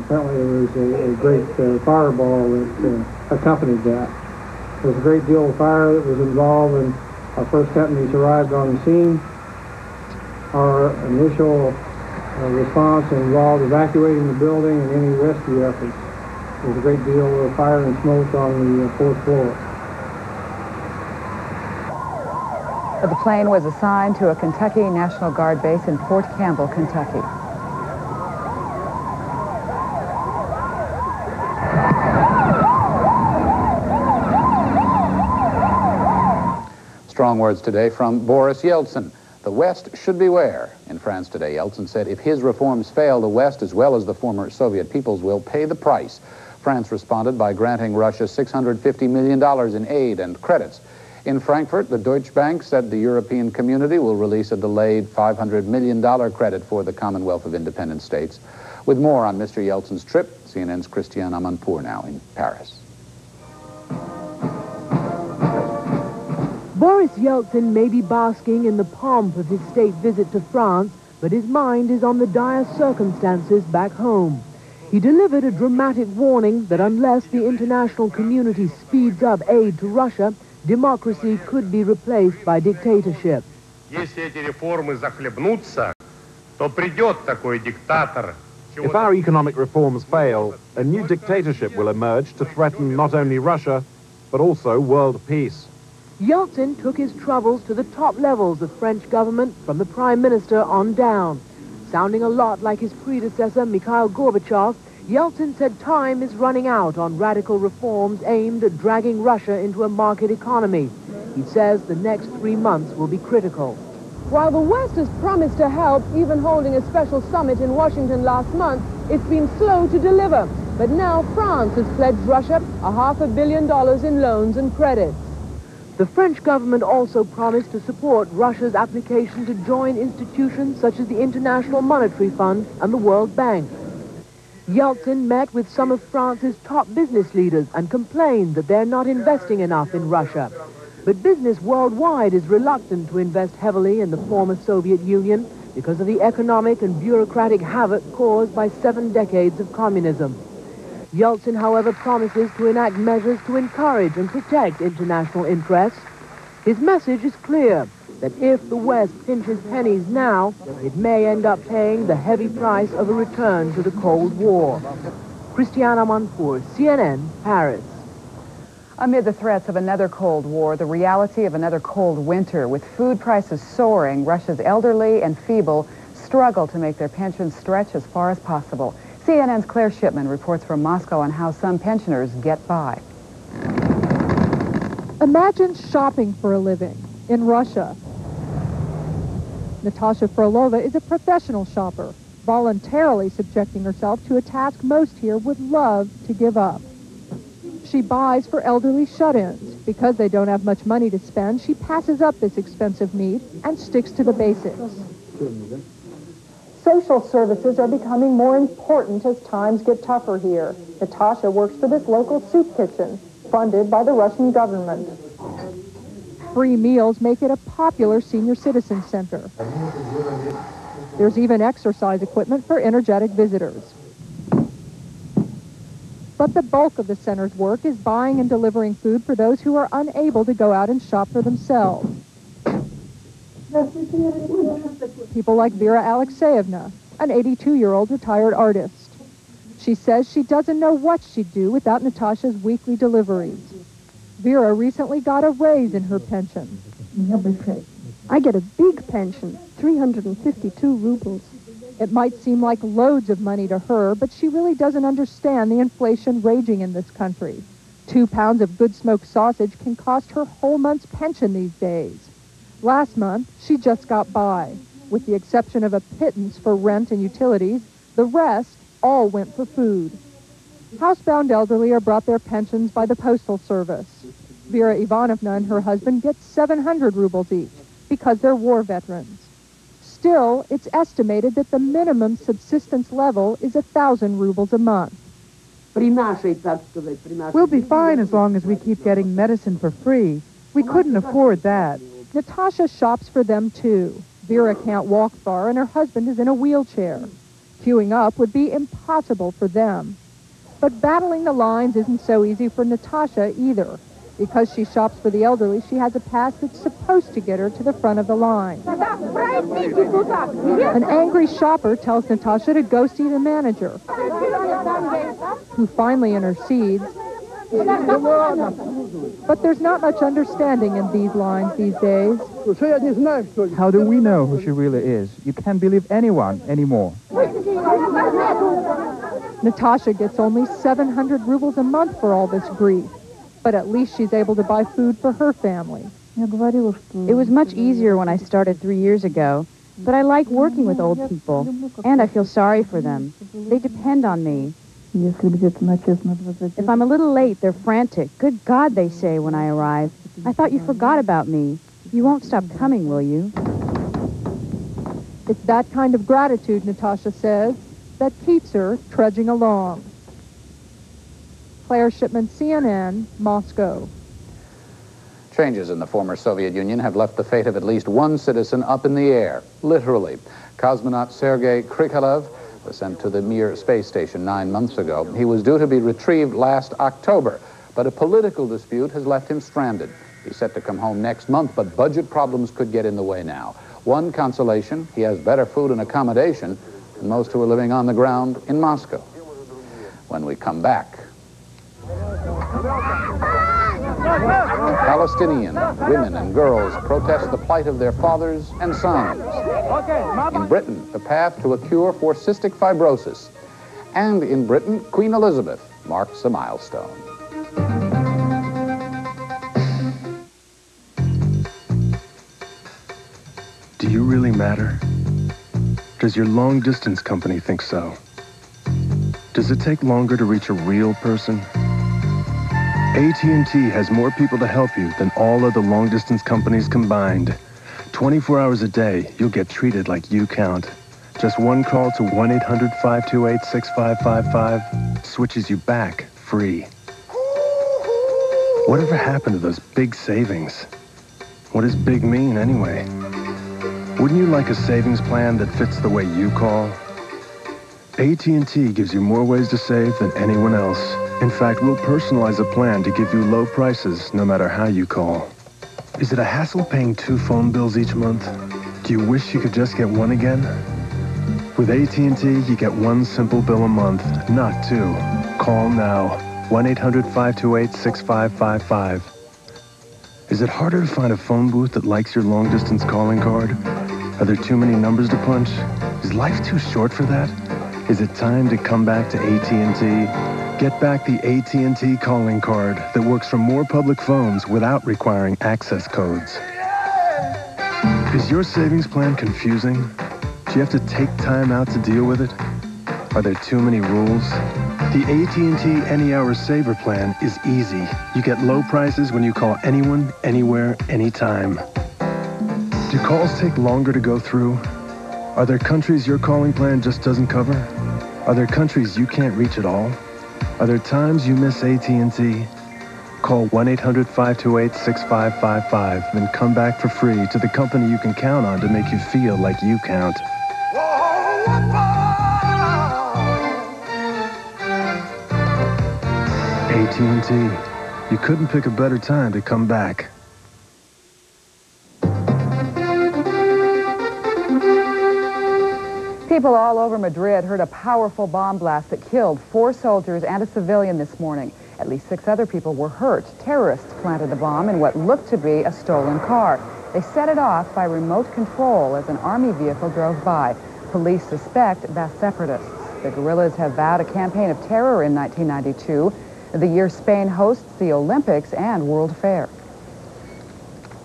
Apparently there was a great fireball that accompanied that. There was a great deal of fire that was involved, and our first companies arrived on the scene. Our initial response involved evacuating the building and any rescue efforts. There was a great deal of fire and smoke on the fourth floor. The plane was assigned to a Kentucky National Guard base in Fort Campbell, Kentucky. Strong words today from Boris Yeltsin. The West should beware. In France today, Yeltsin said if his reforms fail, the West, as well as the former Soviet peoples, will pay the price. France responded by granting Russia $650 million in aid and credits. In Frankfurt, the Deutsche Bank said the European community will release a delayed $500 million credit for the Commonwealth of Independent States. With more on Mr. Yeltsin's trip, CNN's Christiane Amanpour now in Paris. Boris Yeltsin may be basking in the pomp of his state visit to France, but his mind is on the dire circumstances back home. He delivered a dramatic warning that unless the international community speeds up aid to Russia, democracy could be replaced by dictatorship. If our economic reforms fail, a new dictatorship will emerge to threaten not only Russia, but also world peace. Yeltsin took his troubles to the top levels of French government, from the Prime Minister on down. Sounding a lot like his predecessor, Mikhail Gorbachev, Yeltsin said time is running out on radical reforms aimed at dragging Russia into a market economy. He says the next 3 months will be critical. While the West has promised to help, even holding a special summit in Washington last month, it's been slow to deliver. But now France has pledged Russia $500 million in loans and credits. The French government also promised to support Russia's application to join institutions such as the International Monetary Fund and the World Bank. Yeltsin met with some of France's top business leaders and complained that they're not investing enough in Russia. But business worldwide is reluctant to invest heavily in the former Soviet Union because of the economic and bureaucratic havoc caused by 7 decades of communism. Yeltsin, however, promises to enact measures to encourage and protect international interests. His message is clear, that if the West pinches pennies now, it may end up paying the heavy price of a return to the Cold War. Christiane Amanpour, CNN, Paris. Amid the threats of another Cold War, the reality of another cold winter, with food prices soaring, Russia's elderly and feeble struggle to make their pensions stretch as far as possible. CNN's Claire Shipman reports from Moscow on how some pensioners get by. Imagine shopping for a living in Russia. Natasha Frolova is a professional shopper, voluntarily subjecting herself to a task most here would love to give up. She buys for elderly shut-ins. Because they don't have much money to spend, she passes up this expensive need and sticks to the basics. Social services are becoming more important as times get tougher here. Natasha works for this local soup kitchen, funded by the Russian government. Free meals make it a popular senior citizen center. There's even exercise equipment for energetic visitors. But the bulk of the center's work is buying and delivering food for those who are unable to go out and shop for themselves. People like Vera Alexeyevna, an 82-year-old retired artist. She says she doesn't know what she'd do without Natasha's weekly deliveries. Vera recently got a raise in her pension. I get a big pension, 352 rubles. It might seem like loads of money to her, but she really doesn't understand the inflation raging in this country. 2 pounds of good smoked sausage can cost her whole month's pension these days. Last month, she just got by. With the exception of a pittance for rent and utilities, the rest all went for food. Housebound elderly are brought their pensions by the Postal Service. Vera Ivanovna and her husband get 700 rubles each because they're war veterans. Still, it's estimated that the minimum subsistence level is 1,000 rubles a month. We'll be fine as long as we keep getting medicine for free. We couldn't afford that. Natasha shops for them, too. Vera can't walk far, and her husband is in a wheelchair. Queuing up would be impossible for them. But battling the lines isn't so easy for Natasha either. Because she shops for the elderly, she has a pass that's supposed to get her to the front of the line. An angry shopper tells Natasha to go see the manager, who finally intercedes. But there's not much understanding in these lines these days. How do we know who she really is? You can't believe anyone anymore. Natasha gets only 700 rubles a month for all this grief. But at least she's able to buy food for her family. It was much easier when I started 3 years ago, but I like working with old people, and I feel sorry for them. They depend on me. If I'm a little late, they're frantic. Good God, they say when I arrive. I thought you forgot about me. You won't stop coming, will you? It's that kind of gratitude, Natasha says, that keeps her trudging along. Claire Shipman, CNN, Moscow. Changes in the former Soviet Union have left the fate of at least one citizen up in the air, literally. Cosmonaut Sergei Krikalev was sent to the Mir space station 9 months ago. He was due to be retrieved last October, but a political dispute has left him stranded. He's set to come home next month, but budget problems could get in the way now. One consolation, he has better food and accommodation than most who are living on the ground in Moscow. When we come back, Palestinian women and girls protest the plight of their fathers and sons. In Britain, the path to a cure for cystic fibrosis. And in Britain, Queen Elizabeth marks a milestone. Do you really matter? Does your long-distance company think so? Does it take longer to reach a real person? AT&T has more people to help you than all other long-distance companies combined. 24 hours a day, you'll get treated like you count. Just one call to 1-800-528-6555 switches you back free. Whatever happened to those big savings? What does big mean anyway? Wouldn't you like a savings plan that fits the way you call? AT&T gives you more ways to save than anyone else. In fact, we'll personalize a plan to give you low prices no matter how you call. Is it a hassle paying 2 phone bills each month? Do you wish you could just get one again? With AT&T, you get one simple bill a month, not 2. Call now. 1-800-528-6555. Is it harder to find a phone booth that likes your long-distance calling card? Are there too many numbers to punch? Is life too short for that? Is it time to come back to AT&T? Get back the AT&T calling card that works for more public phones without requiring access codes. Is your savings plan confusing? Do you have to take time out to deal with it? Are there too many rules? The AT&T Any Hour Saver plan is easy. You get low prices when you call anyone, anywhere, anytime. Do calls take longer to go through? Are there countries your calling plan just doesn't cover? Are there countries you can't reach at all? Are there times you miss AT&T? Call 1-800-528-6555 and come back for free to the company you can count on to make you feel like you count. AT&T. You couldn't pick a better time to come back. People all over Madrid heard a powerful bomb blast that killed 4 soldiers and a civilian this morning. At least 6 other people were hurt. Terrorists planted the bomb in what looked to be a stolen car. They set it off by remote control as an army vehicle drove by. Police suspect Basque separatists. The guerrillas have vowed a campaign of terror in 1992, the year Spain hosts the Olympics and World Fair.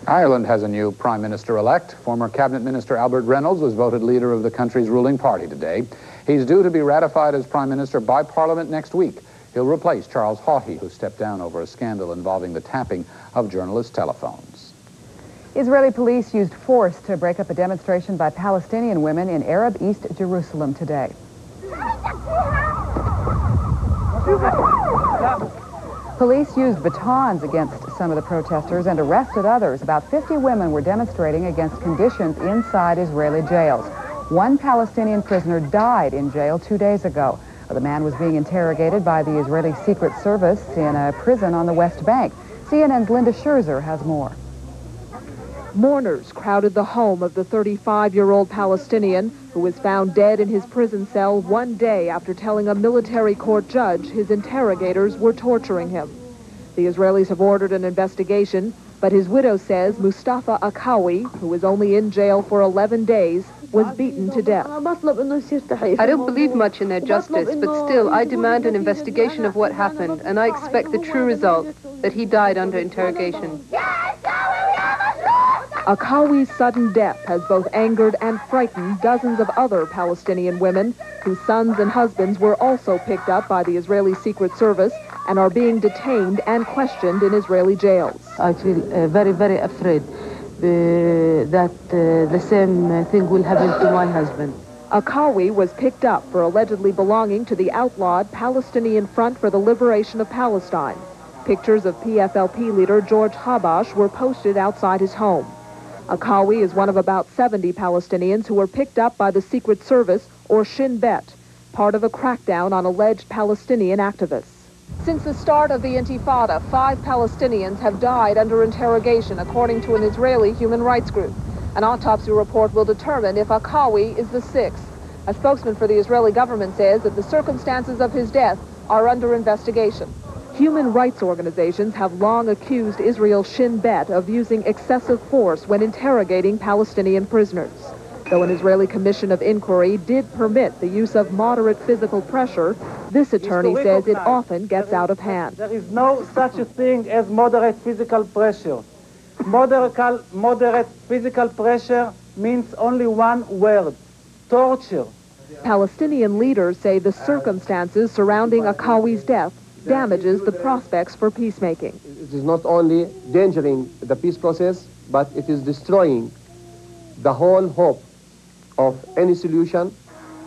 Ireland has a new Prime Minister-elect. Former Cabinet Minister Albert Reynolds was voted leader of the country's ruling party today. He's due to be ratified as Prime Minister by Parliament next week. He'll replace Charles Haughey, who stepped down over a scandal involving the tapping of journalists' telephones. Israeli police used force to break up a demonstration by Palestinian women in Arab East Jerusalem today. Police used batons against some of the protesters and arrested others. About 50 women were demonstrating against conditions inside Israeli jails. One Palestinian prisoner died in jail 2 days ago. The man was being interrogated by the Israeli Secret Service in a prison on the West Bank. CNN's Linda Scherzer has more. Mourners crowded the home of the 35-year-old Palestinian who was found dead in his prison cell 1 day after telling a military court judge his interrogators were torturing him. The Israelis have ordered an investigation, but his widow says Mustafa Akawi, who was only in jail for 11 days, was beaten to death. I don't believe much in their justice, but still, I demand an investigation of what happened, and I expect the true result, that he died under interrogation. Akawi's sudden death has both angered and frightened dozens of other Palestinian women whose sons and husbands were also picked up by the Israeli Secret Service and are being detained and questioned in Israeli jails. I feel very, very afraid that the same thing will happen to my husband. Akawi was picked up for allegedly belonging to the outlawed Palestinian Front for the Liberation of Palestine. Pictures of PFLP leader George Habash were posted outside his home. Akawi is one of about 70 Palestinians who were picked up by the Secret Service, or Shin Bet, part of a crackdown on alleged Palestinian activists. Since the start of the Intifada, 5 Palestinians have died under interrogation, according to an Israeli human rights group. An autopsy report will determine if Akawi is the 6th. A spokesman for the Israeli government says that the circumstances of his death are under investigation. Human rights organizations have long accused Israel's Shin Bet of using excessive force when interrogating Palestinian prisoners. Though an Israeli commission of inquiry did permit the use of moderate physical pressure, this attorney says it often gets out of hand. There is no such a thing as moderate physical pressure. Moderate physical pressure means only one word: torture. Palestinian leaders say the circumstances surrounding Akawi's death damages the prospects for peacemaking. It is not only endangering the peace process, but it is destroying the whole hope of any solution.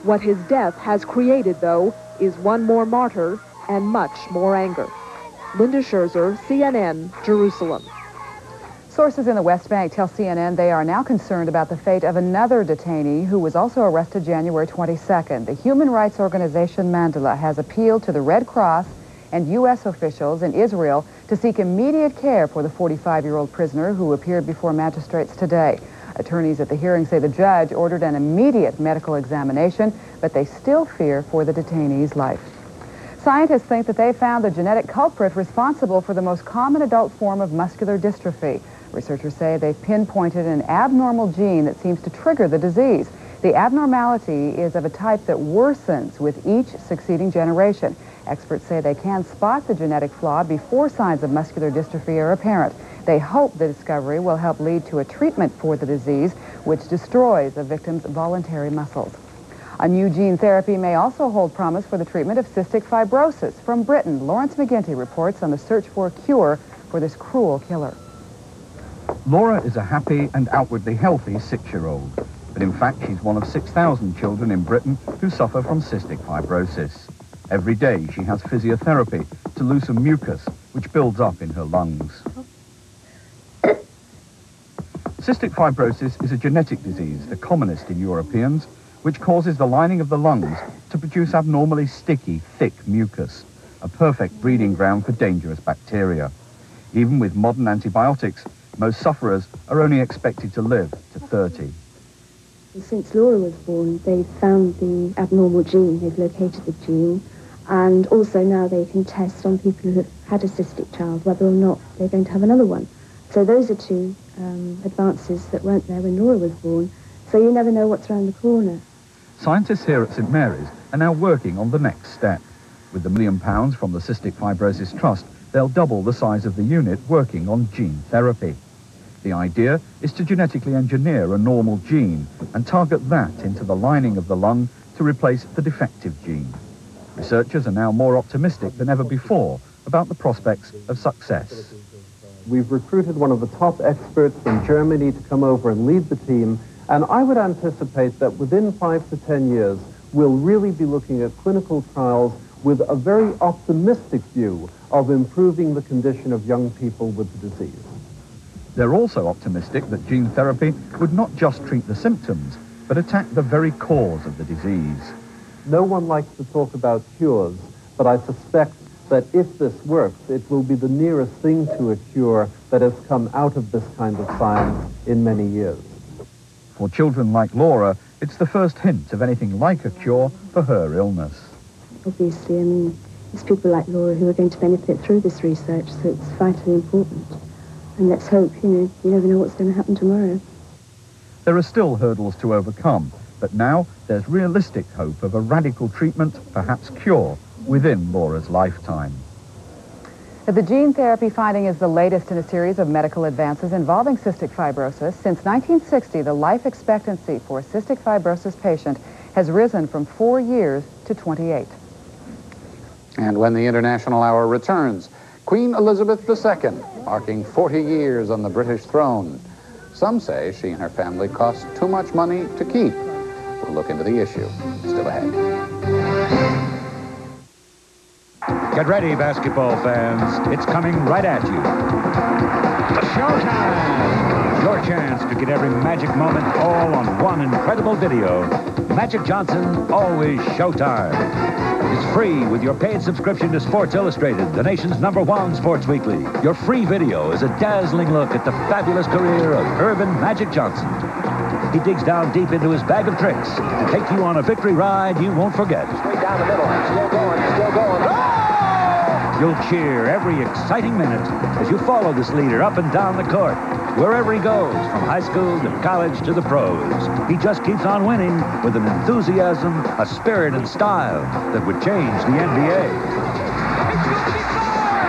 What his death has created, though, is one more martyr and much more anger. Linda Scherzer, CNN, Jerusalem. Sources in the West Bank tell CNN they are now concerned about the fate of another detainee who was also arrested January 22nd. The human rights organization Mandala has appealed to the Red Cross and U.S. officials in Israel to seek immediate care for the 45-year-old prisoner who appeared before magistrates today. Attorneys at the hearing say the judge ordered an immediate medical examination, but they still fear for the detainee's life. Scientists think that they found the genetic culprit responsible for the most common adult form of muscular dystrophy. Researchers say they've pinpointed an abnormal gene that seems to trigger the disease. The abnormality is of a type that worsens with each succeeding generation. Experts say they can spot the genetic flaw before signs of muscular dystrophy are apparent. They hope the discovery will help lead to a treatment for the disease, which destroys a victim's voluntary muscles. A new gene therapy may also hold promise for the treatment of cystic fibrosis. From Britain, Lawrence McGinty reports on the search for a cure for this cruel killer. Laura is a happy and outwardly healthy 6-year-old. But in fact, she's one of 6,000 children in Britain who suffer from cystic fibrosis. Every day, she has physiotherapy to loosen mucus, which builds up in her lungs. Cystic fibrosis is a genetic disease, the commonest in Europeans, which causes the lining of the lungs to produce abnormally sticky, thick mucus, a perfect breeding ground for dangerous bacteria. Even with modern antibiotics, most sufferers are only expected to live to 30. Since Laura was born, they've found the abnormal gene, they've located the gene, and also now they can test on people who have had a cystic child whether or not they're going to have another one. So those are two advances that weren't there when Laura was born, so you never know what's around the corner. Scientists here at St Mary's are now working on the next step. With the £1 million from the Cystic Fibrosis Trust, they'll double the size of the unit working on gene therapy. The idea is to genetically engineer a normal gene and target that into the lining of the lung to replace the defective gene. Researchers are now more optimistic than ever before about the prospects of success. We've recruited one of the top experts from Germany to come over and lead the team, and I would anticipate that within 5 to 10 years, we'll really be looking at clinical trials with a very optimistic view of improving the condition of young people with the disease. They're also optimistic that gene therapy would not just treat the symptoms, but attack the very cause of the disease. No one likes to talk about cures, but I suspect that if this works, it will be the nearest thing to a cure that has come out of this kind of science in many years. For children like Laura, it's the first hint of anything like a cure for her illness. Obviously, I mean, there's people like Laura who are going to benefit through this research, so it's vitally important. And let's hope, you never know what's going to happen tomorrow. There are still hurdles to overcome, but now there's realistic hope of a radical treatment, perhaps cure, within Laura's lifetime. The gene therapy finding is the latest in a series of medical advances involving cystic fibrosis. Since 1960, the life expectancy for a cystic fibrosis patient has risen from 4 years to 28. And when the International Hour returns, Queen Elizabeth II, marking 40 years on the British throne. Some say she and her family cost too much money to keep. We'll look into the issue. Still ahead. Get ready, basketball fans. It's coming right at you. Showtime! Your chance to get every magic moment all on one incredible video. Magic Johnson, always Showtime. It's free with your paid subscription to Sports Illustrated, the nation's #1 sports weekly. Your free video is a dazzling look at the fabulous career of Earvin Magic Johnson. He digs down deep into his bag of tricks to take you on a victory ride you won't forget. Straight down the middle. Still going, still going. You'll cheer every exciting minute as you follow this leader up and down the court, wherever he goes, from high school to college to the pros. He just keeps on winning with an enthusiasm, a spirit and style that would change the NBA.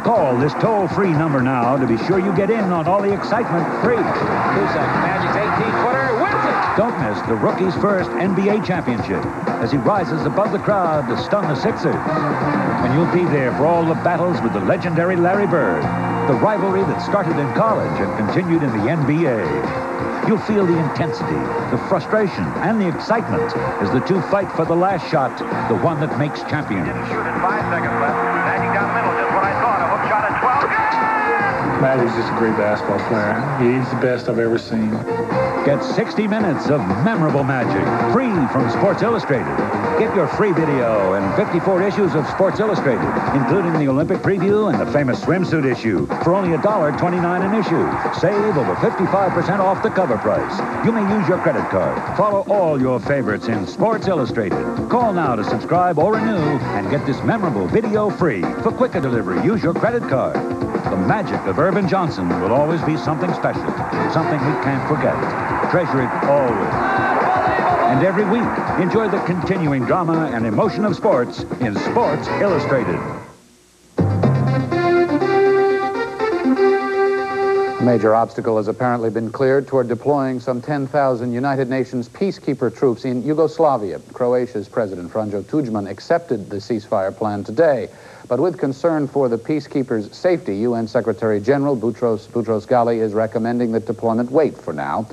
Call this toll-free number now to be sure you get in on all the excitement free. 2 seconds. Magic's 18-footer wins it. Don't miss the rookie's first NBA championship as he rises above the crowd to stun the Sixers. And you'll be there for all the battles with the legendary Larry Bird, the rivalry that started in college and continued in the NBA. You'll feel the intensity, the frustration, and the excitement as the two fight for the last shot, the one that makes champions. Shoot at 5 seconds left. Magic down the middle, just what I thought. A hook shot at 12. Magic's just a great basketball player. He's the best I've ever seen. Get 60 minutes of memorable Magic, free from Sports Illustrated. Get your free video and 54 issues of Sports Illustrated, including the Olympic preview and the famous swimsuit issue, for only $1.29 an issue. Save over 55% off the cover price. You may use your credit card. Follow all your favorites in Sports Illustrated. Call now to subscribe or renew and get this memorable video free. For quicker delivery, use your credit card. The magic of Earvin Johnson will always be something special, something we can't forget. Treasure it always. And every week, enjoy the continuing drama and emotion of sports in Sports Illustrated. A major obstacle has apparently been cleared toward deploying some 10,000 United Nations peacekeeper troops in Yugoslavia. Croatia's President Franjo Tudjman accepted the ceasefire plan today. But with concern for the peacekeepers' safety, UN Secretary General Boutros Ghali is recommending that deployment wait for now.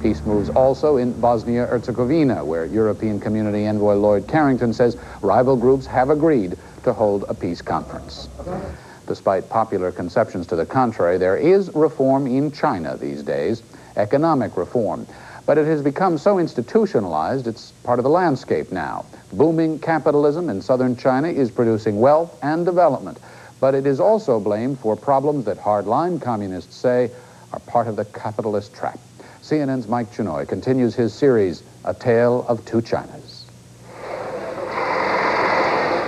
Peace moves also in Bosnia-Herzegovina, where European Community Envoy Lloyd Carrington says rival groups have agreed to hold a peace conference. Despite popular conceptions to the contrary, there is reform in China these days, economic reform. But it has become so institutionalized, it's part of the landscape now. Booming capitalism in southern China is producing wealth and development, but it is also blamed for problems that hardline communists say are part of the capitalist trap. CNN's Mike Chenoy continues his series, A Tale of Two Chinas.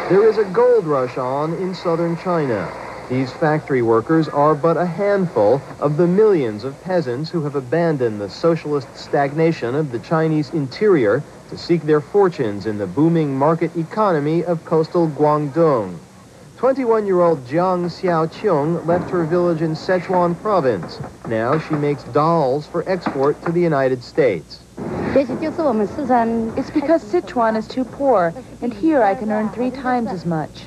There is a gold rush on in southern China. These factory workers are but a handful of the millions of peasants who have abandoned the socialist stagnation of the Chinese interior to seek their fortunes in the booming market economy of coastal Guangdong. 21-year-old Jiang Xiaoqiong left her village in Sichuan province. Now she makes dolls for export to the United States. It's because Sichuan is too poor, and here I can earn 3 times as much.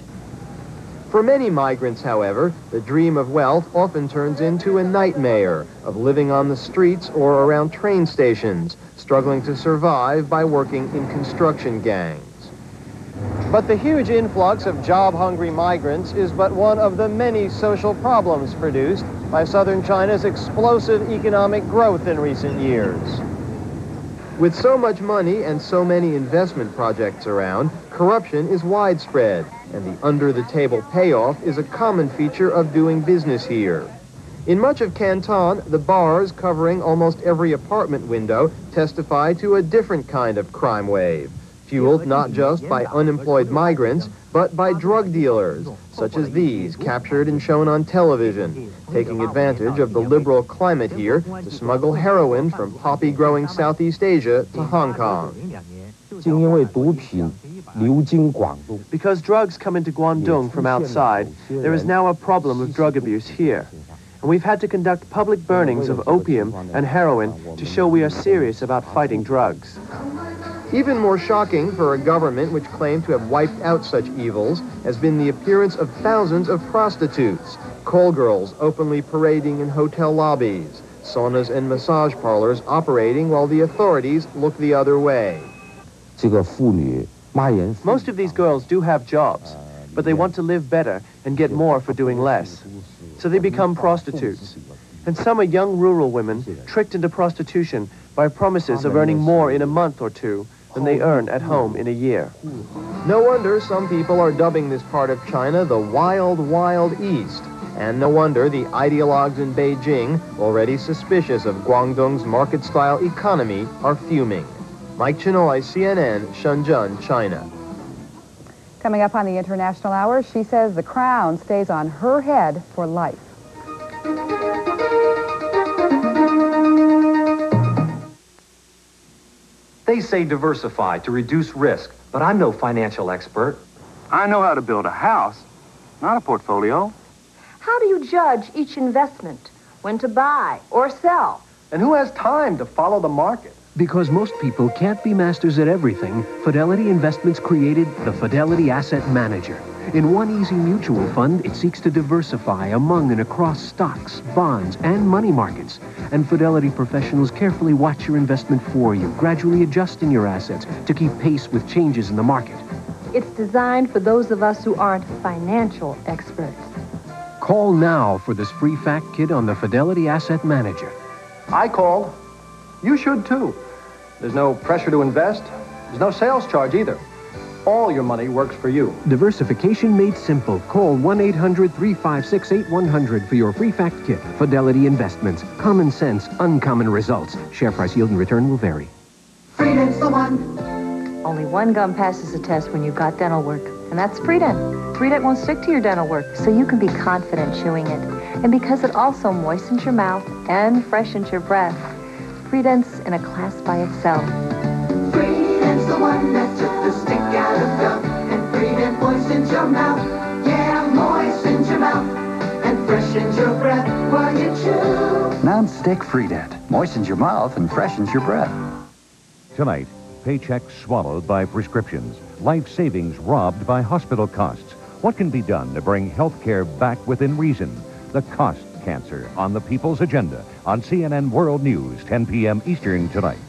For many migrants, however, the dream of wealth often turns into a nightmare of living on the streets or around train stations, struggling to survive by working in construction gangs. But the huge influx of job-hungry migrants is but one of the many social problems produced by southern China's explosive economic growth in recent years. With so much money and so many investment projects around, corruption is widespread, and the under-the-table payoff is a common feature of doing business here. In much of Canton, the bars covering almost every apartment window testify to a different kind of crime wave, fueled not just by unemployed migrants, but by drug dealers, such as these captured and shown on television, taking advantage of the liberal climate here to smuggle heroin from poppy-growing Southeast Asia to Hong Kong. Because drugs come into Guangdong from outside, there is now a problem of drug abuse here. And we've had to conduct public burnings of opium and heroin to show we are serious about fighting drugs. Even more shocking for a government which claimed to have wiped out such evils has been the appearance of thousands of prostitutes, call girls openly parading in hotel lobbies, saunas and massage parlors operating while the authorities look the other way. Most of these girls do have jobs, but they want to live better and get more for doing less. So they become prostitutes. And some are young rural women tricked into prostitution by promises of earning more in a month or two than they earn at home in a year. No wonder some people are dubbing this part of China the Wild, Wild East. And no wonder the ideologues in Beijing, already suspicious of Guangdong's market-style economy, are fuming. Mike Chinoy, CNN, Shenzhen, China. Coming up on the International Hour, she says the crown stays on her head for life. They say diversify to reduce risk, but I'm no financial expert. I know how to build a house, not a portfolio. How do you judge each investment? When to buy or sell? And who has time to follow the market? Because most people can't be masters at everything, Fidelity Investments created the Fidelity Asset Manager. In one easy mutual fund, it seeks to diversify among and across stocks, bonds, and money markets. And Fidelity professionals carefully watch your investment for you, gradually adjusting your assets to keep pace with changes in the market. It's designed for those of us who aren't financial experts. Call now for this free fact kit on the Fidelity Asset Manager. I called. You should too. There's no pressure to invest. There's no sales charge either. All your money works for you. Diversification made simple. Call 1-800-356-8100 for your free fact kit. Fidelity Investments. Common sense, uncommon results. Share price, yield, and return will vary. Freedent's the one. Only one gum passes the test when you've got dental work, and that's Freedent. Freedent won't stick to your dental work, so you can be confident chewing it. And because it also moistens your mouth and freshens your breath, Freedent's in a class by itself. Freedent's the one that took the stick out of gum, and Freedent moistens your mouth. Yeah, moistens your mouth and freshens your breath while you chew. Non-stick Freedent moistens your mouth and freshens your breath. Tonight, paychecks swallowed by prescriptions, life savings robbed by hospital costs. What can be done to bring health care back within reason? The cost cancer on the People's Agenda on CNN World News, 10 p.m. Eastern tonight.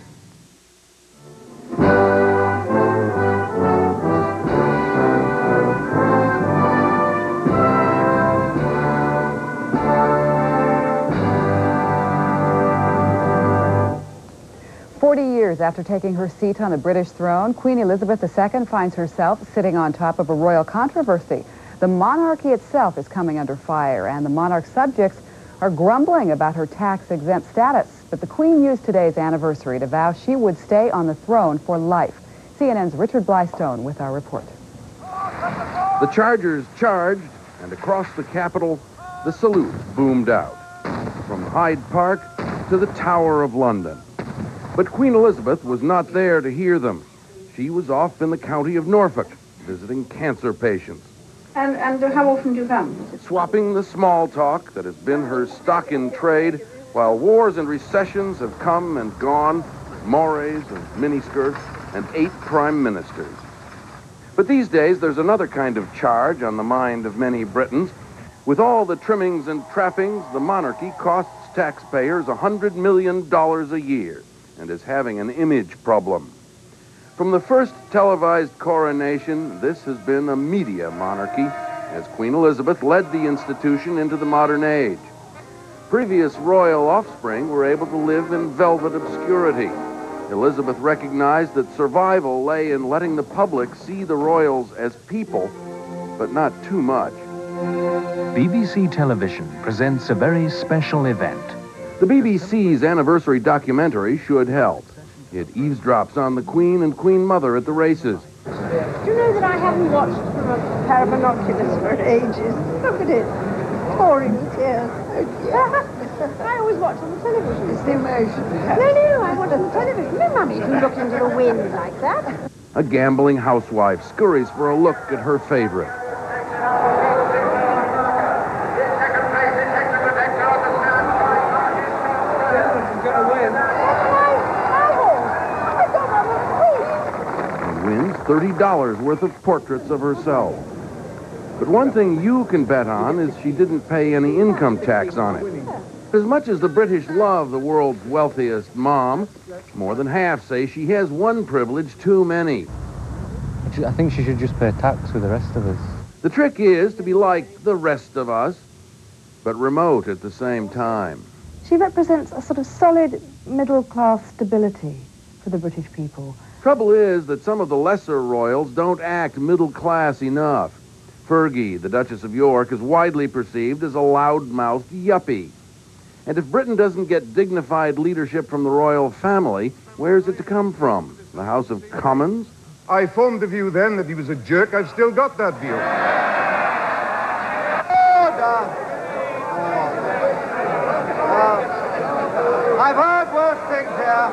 Years after taking her seat on the British throne, Queen Elizabeth II finds herself sitting on top of a royal controversy. The monarchy itself is coming under fire, and the monarch's subjects are grumbling about her tax-exempt status. But the Queen used today's anniversary to vow she would stay on the throne for life. CNN's Richard Blystone with our report. The Chargers charged, and across the Capitol, the salute boomed out. From Hyde Park to the Tower of London. But Queen Elizabeth was not there to hear them. She was off in the county of Norfolk, visiting cancer patients. And how often do you come? Swapping the small talk that has been her stock in trade, while wars and recessions have come and gone, mores and miniskirts, and 8 prime ministers. But these days, there's another kind of charge on the mind of many Britons. With all the trimmings and trappings, the monarchy costs taxpayers $100 million a year. And is having an image problem. From the first televised coronation, this has been a media monarchy, as Queen Elizabeth led the institution into the modern age. Previous royal offspring were able to live in velvet obscurity. Elizabeth recognized that survival lay in letting the public see the royals as people, but not too much. BBC Television presents a very special event. The BBC's anniversary documentary should help. It eavesdrops on the Queen and Queen Mother at the races. Do you know that I haven't watched from a pair of binoculars for ages? Look at it. Pouring with tears. Oh, dear. I always watch on the television. It's the emotion. No, I watch on the television. No, Mummy, you look into the wind like that. A gambling housewife scurries for a look at her favorite. Wins $30 worth of portraits of herself. But one thing you can bet on is she didn't pay any income tax on it. As much as the British love the world's wealthiest mom, more than half say she has one privilege too many. I think she should just pay tax with the rest of us. The trick is to be like the rest of us, but remote at the same time. She represents a sort of solid middle-class stability for the British people. Trouble is that some of the lesser royals don't act middle-class enough. Fergie, the Duchess of York, is widely perceived as a loud-mouthed yuppie. And if Britain doesn't get dignified leadership from the royal family, where's it to come from? The House of Commons? I formed the view then that he was a jerk. I've still got that view. I've heard worse things here.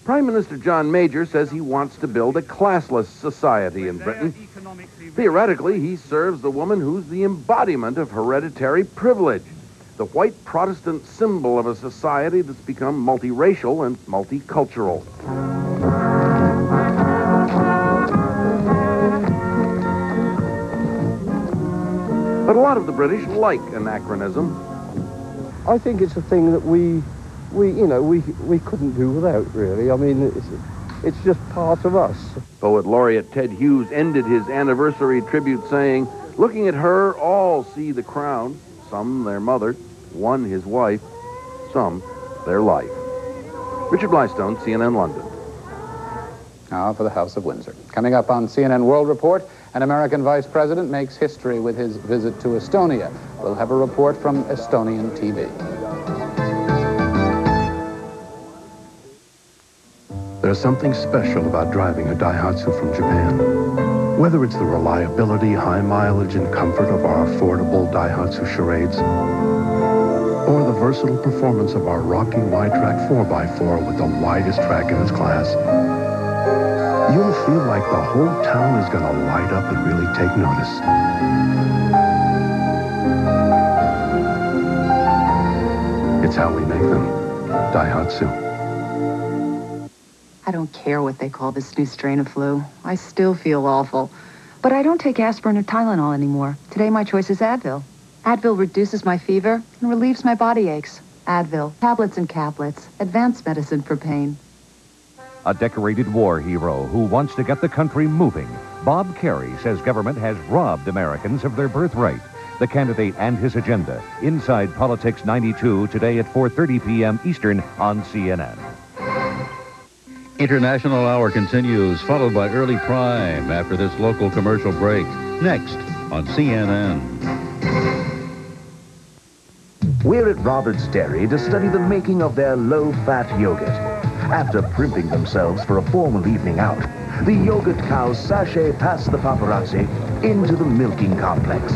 Prime Minister John Major says he wants to build a classless society in Britain. Theoretically, he serves the woman who's the embodiment of hereditary privilege, the white Protestant symbol of a society that's become multiracial and multicultural. But a lot of the British like anachronism. I think it's a thing that we couldn't do without, really. I mean, it's just part of us. Poet laureate Ted Hughes ended his anniversary tribute saying, "Looking at her, all see the crown. Some their mother, one his wife, some their life." Richard Blystone, CNN London. Now for the House of Windsor. Coming up on CNN World Report, an American vice president makes history with his visit to Estonia. We'll have a report from Estonian TV. There's something special about driving a Daihatsu from Japan. Whether it's the reliability, high mileage, and comfort of our affordable Daihatsu Charades, or the versatile performance of our rocky wide-track 4x4 with the widest track in its class, you'll feel like the whole town is going to light up and really take notice. It's how we make them. Daihatsu. I don't care what they call this new strain of flu. I still feel awful. But I don't take aspirin or Tylenol anymore. Today my choice is Advil. Advil reduces my fever and relieves my body aches. Advil, tablets and caplets, advanced medicine for pain. A decorated war hero who wants to get the country moving, Bob Kerrey says government has robbed Americans of their birthright. The candidate and his agenda. Inside Politics 92, today at 4:30 p.m. Eastern on CNN. International Hour continues, followed by Early Prime after this local commercial break. Next on CNN. We're at Robert's Dairy to study the making of their low-fat yogurt. After primping themselves for a formal evening out, the yogurt cows sashay past the paparazzi into the milking complex.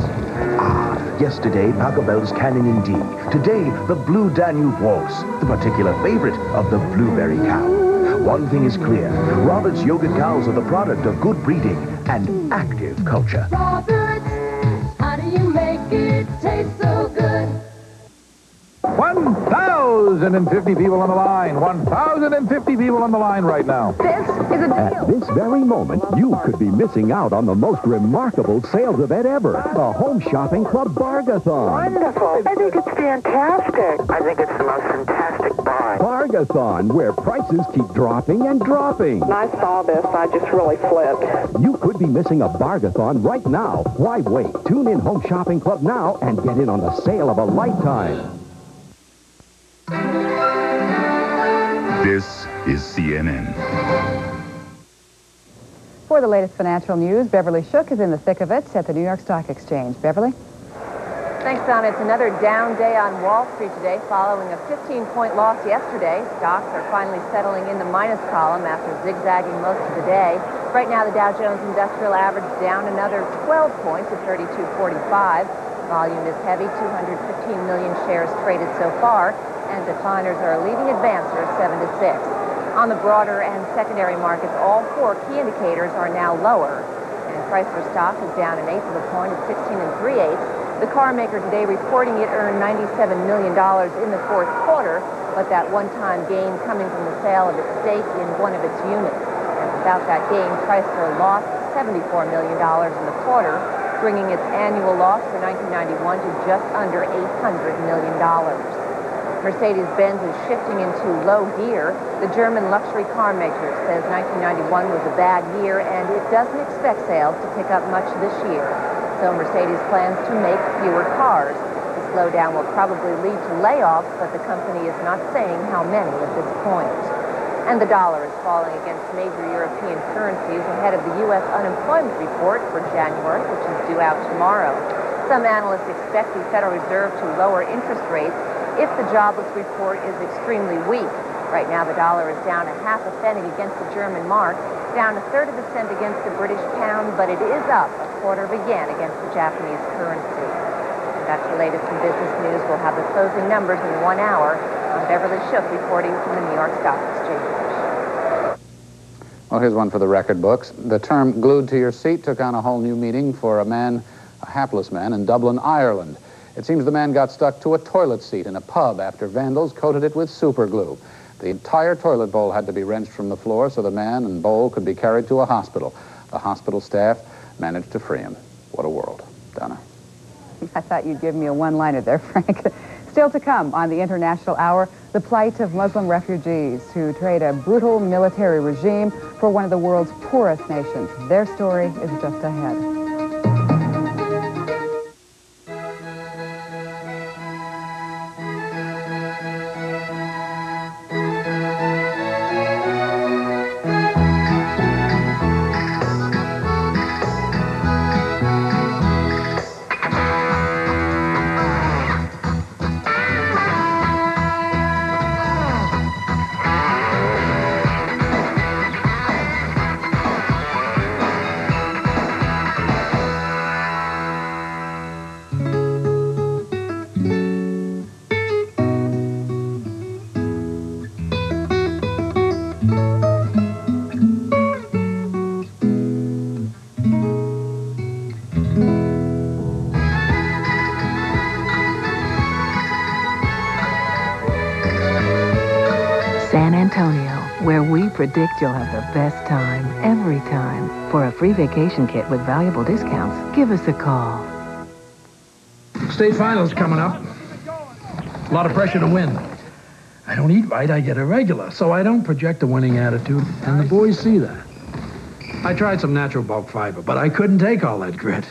Yesterday, Paco Bell's Canyon in D. Today, the Blue Danube Waltz, the particular favorite of the blueberry cow. One thing is clear, Robert's yogurt cows are the product of good breeding and active culture. Roberts, how do you make it taste so good? 1,050 people on the line. 1,050 people on the line right now. This is a deal. At this very moment, you could be missing out on the most remarkable sales event ever. The Home Shopping Club Bargathon. Wonderful. I think it's fantastic. I think it's the most fantastic buy. Bargathon, where prices keep dropping and dropping. When I saw this, I just really flipped. You could be missing a Bargathon right now. Why wait? Tune in Home Shopping Club now and get in on the sale of a lifetime. This is CNN. For the latest financial news, Beverly Shook is in the thick of it at the New York Stock Exchange. Beverly? Thanks, Donna. It's another down day on Wall Street today following a 15-point loss yesterday. Stocks are finally settling in the minus column after zigzagging most of the day. Right now, the Dow Jones Industrial Average down another 12 points at 3245. Volume is heavy, 215 million shares traded so far, and decliners are leading advancers 7-6. On the broader and secondary markets, all four key indicators are now lower, and price for stock is down 1/8 of a point at 16 3/8. The car maker today reporting it earned $97 million in the fourth quarter, but that one-time gain coming from the sale of its stake in one of its units. And without that gain, Chrysler lost $74 million in the quarter, bringing its annual loss for 1991 to just under $800 million. Mercedes-Benz is shifting into low gear. The German luxury car maker says 1991 was a bad year, and it doesn't expect sales to pick up much this year. So Mercedes plans to make fewer cars. The slowdown will probably lead to layoffs, but the company is not saying how many at this point. And the dollar is falling against major European currencies ahead of the U.S. unemployment report for January, which is due out tomorrow. Some analysts expect the Federal Reserve to lower interest rates if the jobless report is extremely weak. Right now, the dollar is down 1/2 cent against the German mark, down 1/3 cent against the British pound, but it is up 1/4 again against the Japanese currency. And that's the latest in business news. We'll have the closing numbers in 1 hour. I'm Beverly Shook reporting from the New York Stock Exchange. Well, here's one for the record books. The term glued to your seat took on a whole new meaning for a hapless man in Dublin, Ireland. It seems the man got stuck to a toilet seat in a pub after vandals coated it with super glue. The entire toilet bowl had to be wrenched from the floor so the man and bowl could be carried to a hospital. The hospital staff managed to free him. What a world. Donna. I thought you'd give me a one-liner there, Frank. Still to come on the International Hour, the plight of Muslim refugees who trade a brutal military regime for one of the world's poorest nations. Their story is just ahead. San Antonio, where we predict you'll have the best time every time. For a free vacation kit with valuable discounts, give us a call. State finals coming up. A lot of pressure to win. I don't eat right, I get irregular, so I don't project a winning attitude, and the boys see that. I tried some natural bulk fiber, but I couldn't take all that grit.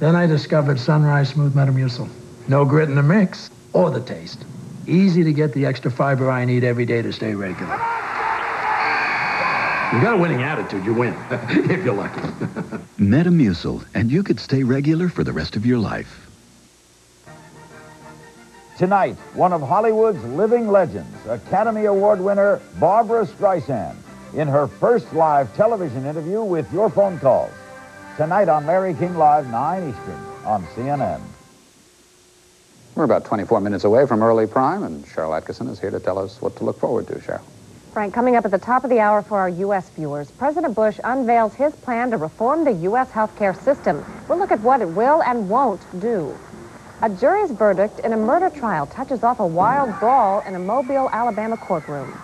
Then I discovered Sunrise Smooth Metamucil. No grit in the mix or the taste. Easy to get the extra fiber I need every day to stay regular. You got a winning attitude, you win, if you're lucky. Metamucil, and you could stay regular for the rest of your life. Tonight, one of Hollywood's living legends, Academy Award winner Barbra Streisand, in her first live television interview with your phone calls. Tonight on Larry King Live, 9 Eastern on CNN. We're about 24 minutes away from early prime, and Cheryl Atkinson is here to tell us what to look forward to. Cheryl. Frank, coming up at the top of the hour for our U.S. viewers, President Bush unveils his plan to reform the U.S. healthcare system. We'll look at what it will and won't do. A jury's verdict in a murder trial touches off a wild brawl in a Mobile, Alabama courtroom.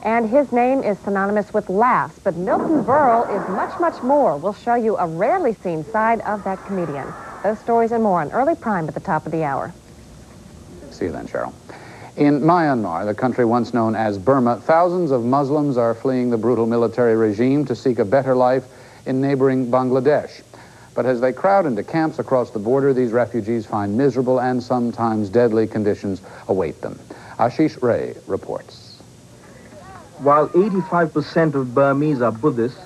And his name is synonymous with laughs, but Milton Berle is much, much more. We'll show you a rarely seen side of that comedian. Those stories and more on Early Prime at the top of the hour. See you then, Cheryl. In Myanmar, the country once known as Burma, thousands of Muslims are fleeing the brutal military regime to seek a better life in neighboring Bangladesh. But as they crowd into camps across the border, these refugees find miserable and sometimes deadly conditions await them. Ashish Ray reports. While 85% of Burmese are Buddhists,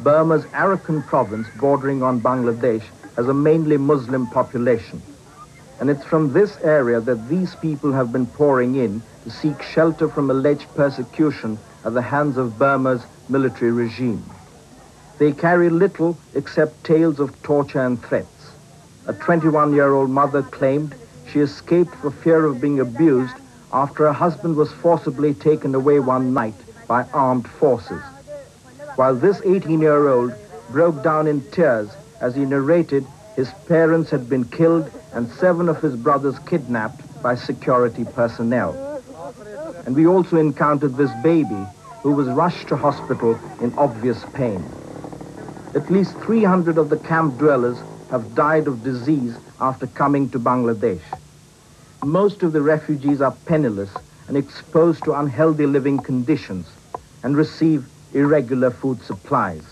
Burma's Arakan province, bordering on Bangladesh, has a mainly Muslim population. And it's from this area that these people have been pouring in to seek shelter from alleged persecution at the hands of Burma's military regime. They carry little except tales of torture and threats. A 21-year-old mother claimed she escaped for fear of being abused after her husband was forcibly taken away one night by armed forces. While this 18-year-old broke down in tears as he narrated his parents had been killed and 7 of his brothers kidnapped by security personnel. And we also encountered this baby who was rushed to hospital in obvious pain. At least 300 of the camp dwellers have died of disease after coming to Bangladesh. Most of the refugees are penniless and exposed to unhealthy living conditions and receive irregular food supplies.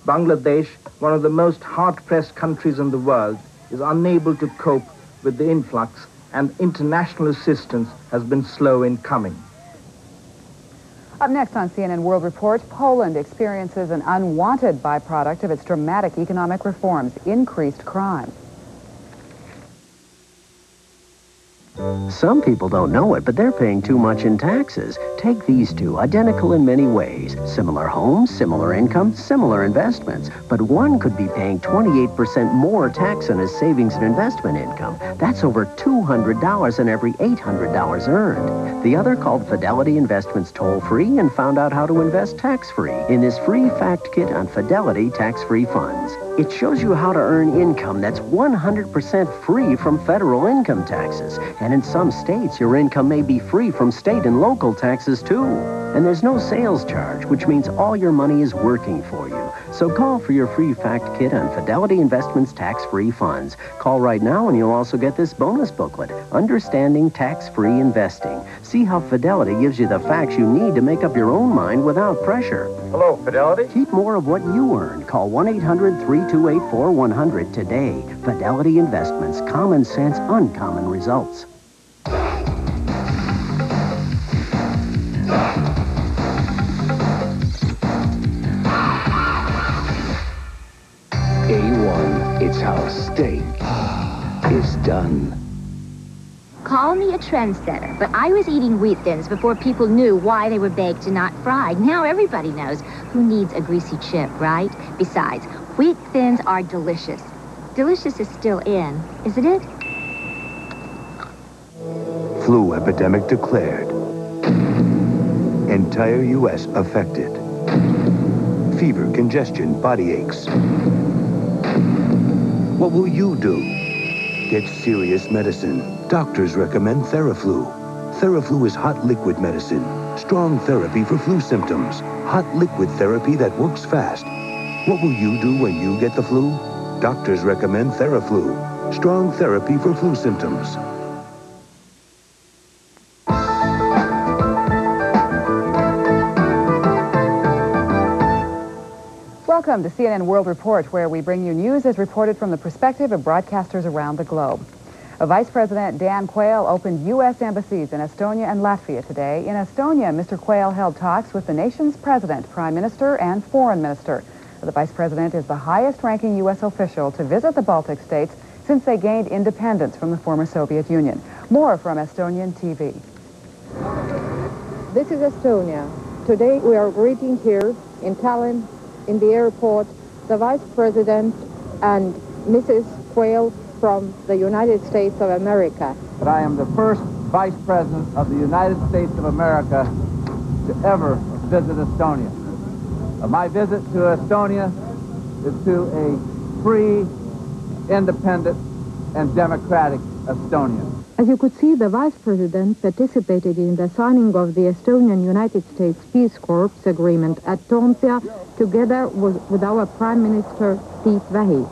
Bangladesh, one of the most hard-pressed countries in the world, is unable to cope with the influx, and international assistance has been slow in coming. Up next on CNN World Report, Poland experiences an unwanted byproduct of its dramatic economic reforms, increased crime. Some people don't know it, but they're paying too much in taxes. Take these two, identical in many ways. Similar homes, similar income, similar investments. But one could be paying 28% more tax on his savings and investment income. That's over $200 on every $800 earned. The other called Fidelity Investments toll-free and found out how to invest tax-free in his free fact kit on Fidelity tax-free funds. It shows you how to earn income that's 100% free from federal income taxes. And in some states, your income may be free from state and local taxes, too. And there's no sales charge, which means all your money is working for you. So call for your free fact kit on Fidelity Investments tax-free funds. Call right now and you'll also get this bonus booklet, Understanding Tax-Free Investing. See how Fidelity gives you the facts you need to make up your own mind without pressure. Hello, Fidelity. Keep more of what you earn. Call 1-800-328-4100 today. Fidelity Investments. Common sense, uncommon results. A1, it's how steak is done. Call me a trendsetter, but I was eating wheat thins before people knew why they were baked and not fried. Now everybody knows who needs a greasy chip, right? Besides, wheat thins are delicious. Delicious is still in, isn't it? Flu epidemic declared. Entire U.S. affected. Fever, congestion, body aches. What will you do? Get serious medicine. Doctors recommend Theraflu. Theraflu is hot liquid medicine. Strong therapy for flu symptoms. Hot liquid therapy that works fast. What will you do when you get the flu? Doctors recommend Theraflu. Strong therapy for flu symptoms. Welcome to CNN World Report, where we bring you news as reported from the perspective of broadcasters around the globe. Vice President Dan Quayle opened U.S. embassies in Estonia and Latvia today. In Estonia, Mr. Quayle held talks with the nation's president, prime minister, and foreign minister. The vice president is the highest-ranking U.S. official to visit the Baltic states since they gained independence from the former Soviet Union. More from Estonian TV. This is Estonia. Today we are greeting here in Tallinn, in the airport, the Vice President and Mrs. Quayle from the United States of America. But I am the first Vice President of the United States of America to ever visit Estonia. My visit to Estonia is to a free, independent, and democratic Estonia. As you could see, the Vice President participated in the signing of the Estonian-United States Peace Corps agreement at Toompea, together with our Prime Minister, Tiit Vähi.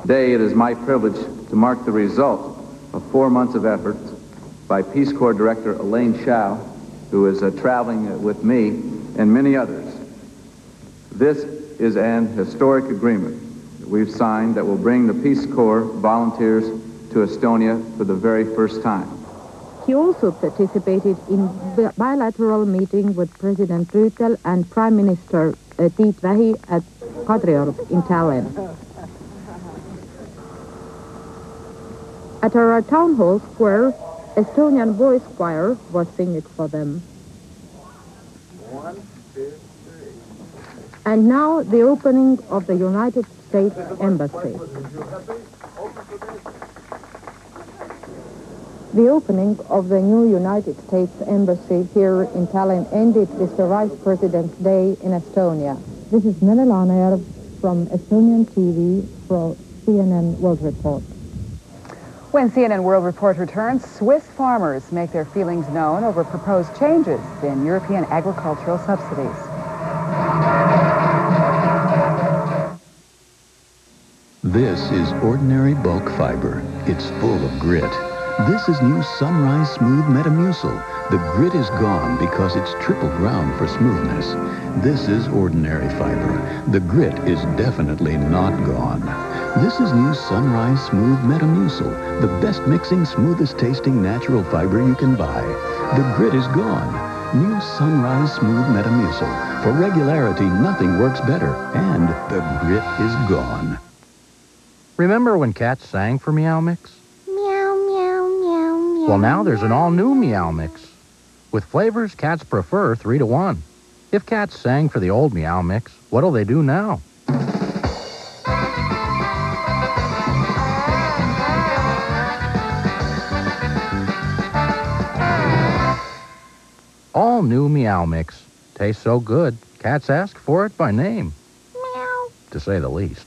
Today, it is my privilege to mark the result of 4 months of effort by Peace Corps Director Elaine Chao, who is traveling with me, and many others. This is an historic agreement that we've signed that will bring the Peace Corps volunteers to Estonia for the very first time. He also participated in bilateral meeting with President Rüütel and Prime Minister Tiit Vähi at Kadriorg in Tallinn. At our town hall square, Estonian Boys Choir was singing for them. 1, 2, 3. And now the opening of the United States Embassy. The opening of the new United States Embassy here in Tallinn ended with the Vice President's Day in Estonia. This is Nele Laanejärv from Estonian TV for CNN World Report. When CNN World Report returns, Swiss farmers make their feelings known over proposed changes in European agricultural subsidies. This is ordinary bulk fiber. It's full of grit. This is new Sunrise Smooth Metamucil. The grit is gone because it's triple ground for smoothness. This is ordinary fiber. The grit is definitely not gone. This is new Sunrise Smooth Metamucil, the best mixing, smoothest tasting natural fiber you can buy. The grit is gone. New Sunrise Smooth Metamucil. For regularity, nothing works better. And the grit is gone. Remember when cats sang for Meow Mix? Meow, meow, meow, meow. Well, now there's an all-new Meow Mix. With flavors cats prefer 3 to 1. If cats sang for the old Meow Mix, what'll they do now? All new Meow Mix. Tastes so good, cats ask for it by name. Meow. To say the least.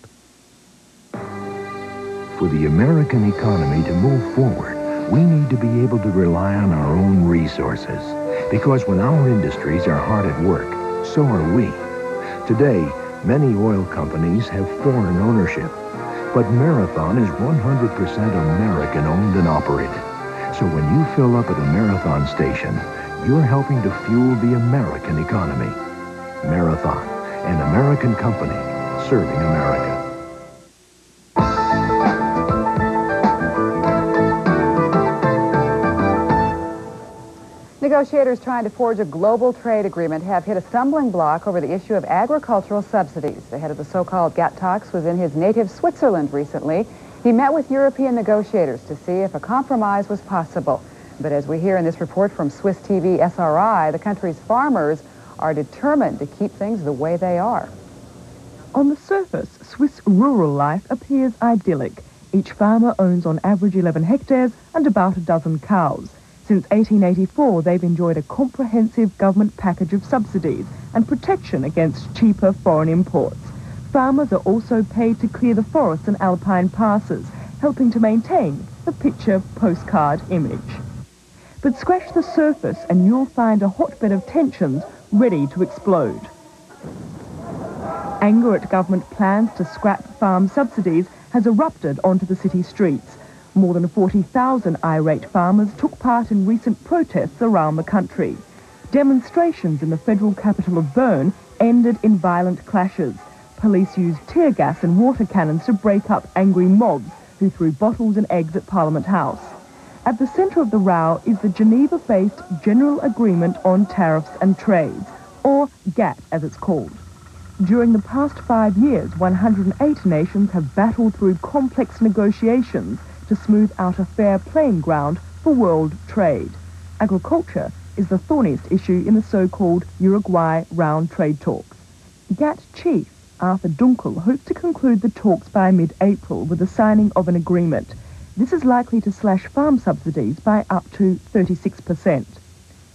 For the American economy to move forward, we need to be able to rely on our own resources. Because when our industries are hard at work, so are we. Today, many oil companies have foreign ownership. But Marathon is 100% American-owned and operated. So when you fill up at a Marathon station, you're helping to fuel the American economy. Marathon, an American company serving America. Negotiators trying to forge a global trade agreement have hit a stumbling block over the issue of agricultural subsidies. The head of the so-called GATT talks was in his native Switzerland recently. He met with European negotiators to see if a compromise was possible. But as we hear in this report from Swiss TV SRI, the country's farmers are determined to keep things the way they are. On the surface, Swiss rural life appears idyllic. Each farmer owns on average 11 hectares and about a dozen cows. Since 1884, they've enjoyed a comprehensive government package of subsidies and protection against cheaper foreign imports. Farmers are also paid to clear the forests and alpine passes, helping to maintain the picture postcard image. But scratch the surface and you'll find a hotbed of tensions ready to explode. Anger at government plans to scrap farm subsidies has erupted onto the city streets. More than 40,000 irate farmers took part in recent protests around the country. Demonstrations in the federal capital of Bern ended in violent clashes. Police used tear gas and water cannons to break up angry mobs who threw bottles and eggs at Parliament House. At the centre of the row is the Geneva-based General Agreement on Tariffs and Trades, or GATT as it's called. During the past 5 years, 108 nations have battled through complex negotiations to smooth out a fair playing ground for world trade. Agriculture is the thorniest issue in the so-called Uruguay round trade talks. GATT chief Arthur Dunkel hopes to conclude the talks by mid-April with the signing of an agreement. This is likely to slash farm subsidies by up to 36%.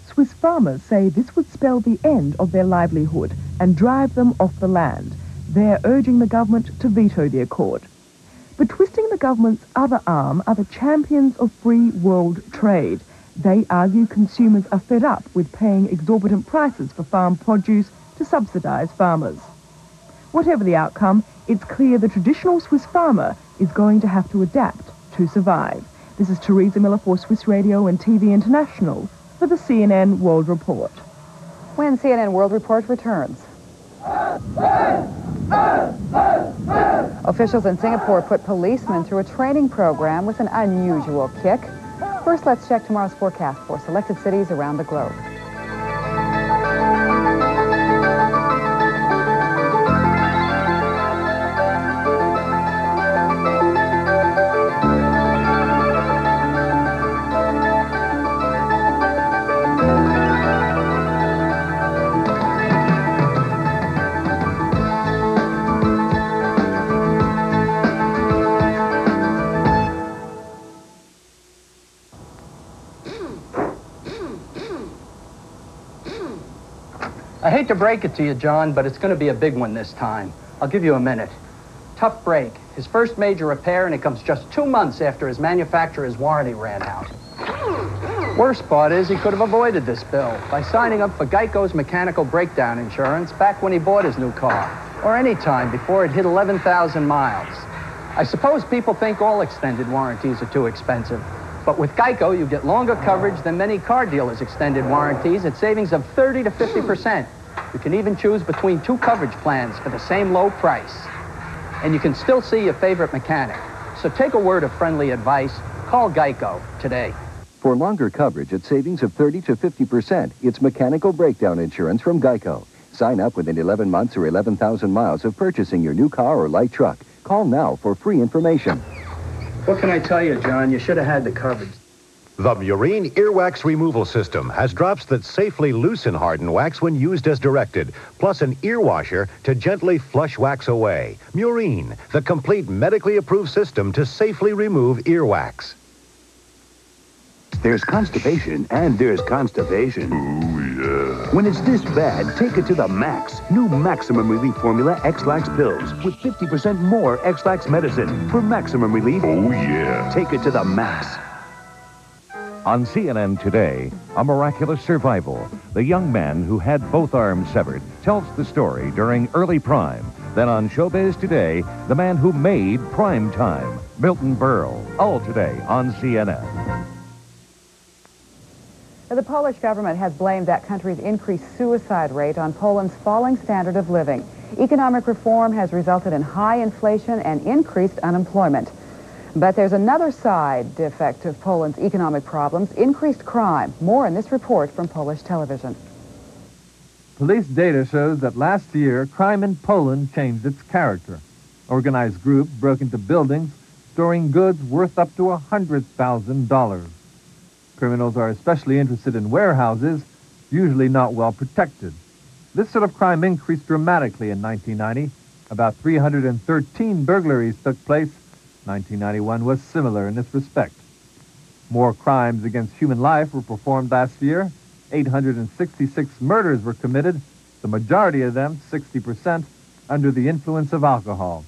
Swiss farmers say this would spell the end of their livelihood and drive them off the land. They're urging the government to veto the accord. But twisting the government's other arm are the champions of free world trade. They argue consumers are fed up with paying exorbitant prices for farm produce to subsidise farmers. Whatever the outcome, it's clear the traditional Swiss farmer is going to have to adapt to survive. This is Teresa Miller for Swiss Radio and TV International for the CNN World Report. When CNN World Report returns. Officials in Singapore put policemen through a training program with an unusual kick. First, let's check tomorrow's forecast for selected cities around the globe. I hate to break it to you, John, but it's going to be a big one this time. I'll give you a minute. Tough break. His first major repair, and it comes just 2 months after his manufacturer's warranty ran out. Worst part is he could have avoided this bill by signing up for Geico's mechanical breakdown insurance back when he bought his new car, or any time before it hit 11,000 miles. I suppose people think all extended warranties are too expensive. But with Geico, you get longer coverage than many car dealers' extended warranties at savings of 30 to 50%. You can even choose between 2 coverage plans for the same low price. And you can still see your favorite mechanic. So take a word of friendly advice. Call Geico today. For longer coverage at savings of 30 to 50%, it's mechanical breakdown insurance from Geico. Sign up within 11 months or 11,000 miles of purchasing your new car or light truck. Call now for free information. What can I tell you, John? You should have had the coverage. The Murine Earwax Removal System has drops that safely loosen hardened wax when used as directed, plus an ear washer to gently flush wax away. Murine, the complete medically approved system to safely remove earwax. There's constipation and there's constipation. Oh, yeah. When it's this bad, take it to the Max. New Maximum Relief Formula X-Lax pills with 50% more X-Lax medicine for maximum relief. Oh, yeah. Take it to the Max. On CNN Today, a miraculous survival. The young man who had both arms severed tells the story during early prime. Then on Showbiz Today, the man who made prime time, Milton Berle. All today on CNN. The Polish government has blamed that country's increased suicide rate on Poland's falling standard of living. Economic reform has resulted in high inflation and increased unemployment. But there's another side effect of Poland's economic problems, increased crime. More in this report from Polish television. Police data shows that last year, crime in Poland changed its character. Organized groups broke into buildings, storing goods worth up to $100,000. Criminals are especially interested in warehouses, usually not well protected. This sort of crime increased dramatically in 1990. About 313 burglaries took place. 1991 was similar in this respect. More crimes against human life were performed last year. 866 murders were committed, the majority of them, 60%, under the influence of alcohol.